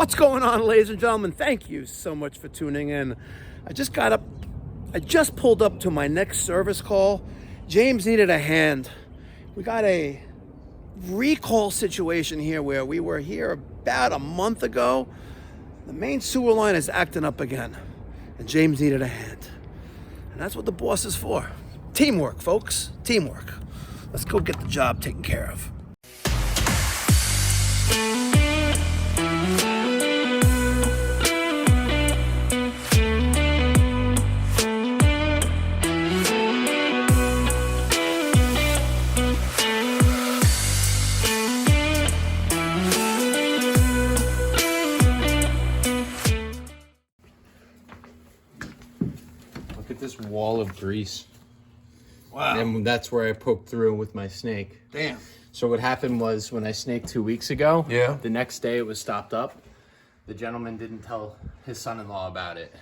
What's going on, ladies and gentlemen? Thank you so much for tuning in. I just pulled up to my next service call. James needed a hand. We got a recall situation here where we were here about a month ago. The main sewer line is acting up again, and James needed a hand. And that's what the boss is for. Teamwork, folks. Teamwork. Let's go get the job taken care of. Look at this wall of grease. Wow. And that's where I poked through with my snake. Damn. So what happened was when I snaked 2 weeks ago, Yeah. the next day it was stopped up. The gentleman didn't tell his son-in-law about it.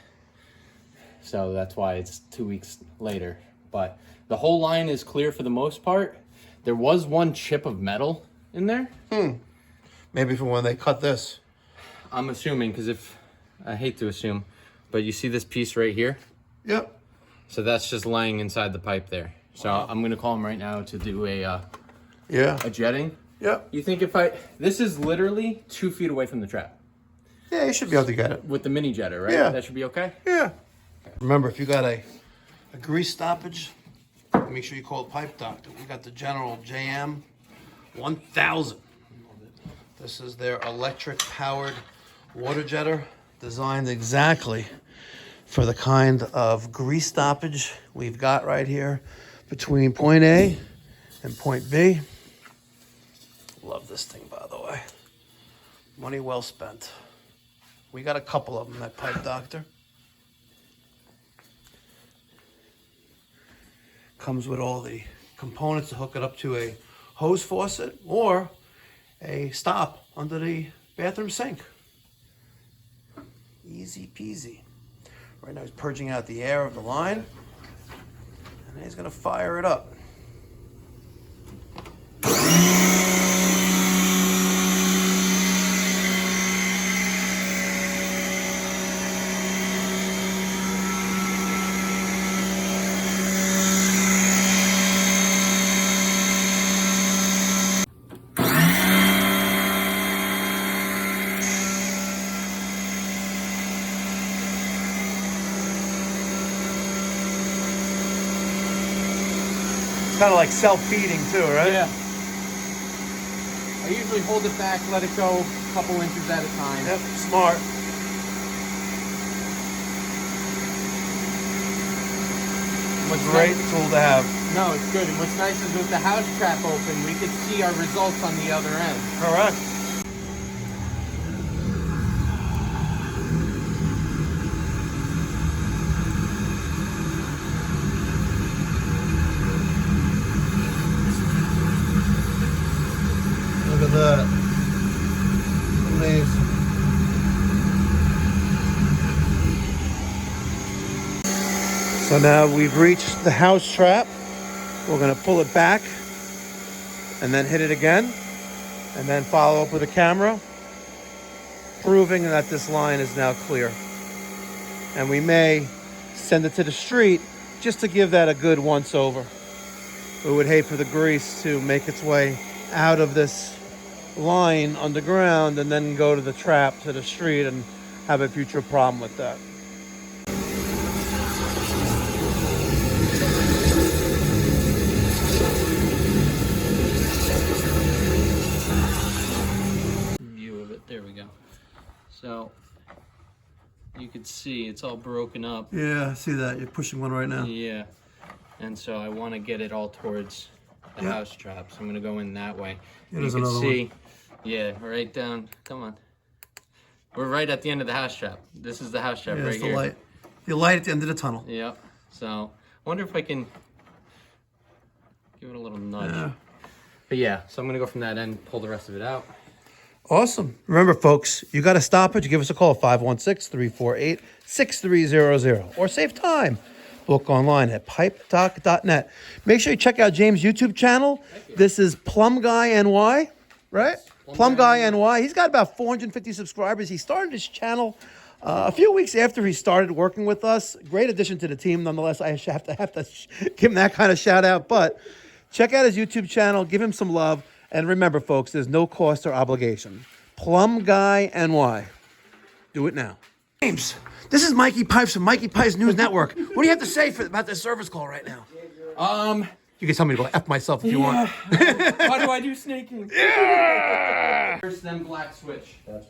So that's why it's 2 weeks later. But the whole line is clear for the most part. There was one chip of metal in there. Maybe for when they cut this. I'm assuming, because I hate to assume, but you see this piece right here? Yep. So that's just laying inside the pipe there. So I'm gonna call him right now to do a jetting. Yep. You think this is literally 2 feet away from the trap Yeah, you should be able to get it. with the mini jetter, right? Yeah. That should be okay? Yeah. Remember, if you got a grease stoppage, make sure you call the pipe doctor. We got the General JM 1000. This is their electric powered water jetter designed exactly for the kind of grease stoppage we've got right here between point A and point B. Love this thing, by the way. Money well spent. We got a couple of them at Pipe Doctor. Comes with all the components to hook it up to a hose faucet or a stop under the bathroom sink. Easy peasy. Right now he's purging out the air of the line, and he's gonna fire it up. Kind of like self-feeding too, right? Yeah. I usually hold it back, let it go a couple inches at a time. Yep, smart. What's Great nice, tool to have. no, it's good. And what's nice is with the house trap open, we could see our results on the other end. Correct. Look at that. Amazing. So now we've reached the house trap. We're going to pull it back and then hit it again and then follow up with a camera proving that this line is now clear. And we may send it to the street just to give that a good once over. We would hate for the grease to make its way out of this line underground and then go to the trap to the street and have a future problem with that. View of it, there we go. So you could see it's all broken up. Yeah, I see that. You're pushing one right now. Yeah. And so I want to get it all towards the house trap. So I'm going to go in that way. You there's can another see, yeah, right down. Come on. We're right at the end of the house trap. This is the house trap Yeah, right it's the here. light. The light at the end of the tunnel. Yep. So I wonder if I can give it a little nudge. Yeah. But yeah, so I'm going to go from that end, pull the rest of it out. Awesome. Remember, folks, you got to stop it. You give us a call, 516-348-6300. Or save time. Book online at pipedoc.net. Make sure you check out James' YouTube channel. This is Plum Guy NY, right? Plum Guy NY. He's got about 450 subscribers. He started his channel a few weeks after he started working with us. Great addition to the team, nonetheless. I have to give him that kind of shout out. But check out his YouTube channel. Give him some love. And remember, folks, there's no cost or obligation. Plum Guy NY. Do it now. James, this is Mikey Pipes from Mikey Pipes News Network. What do you have to say about this service call right now? You can tell me to go F myself if you want. Why do I do snaking? Yeah! First, then black switch. Gotcha.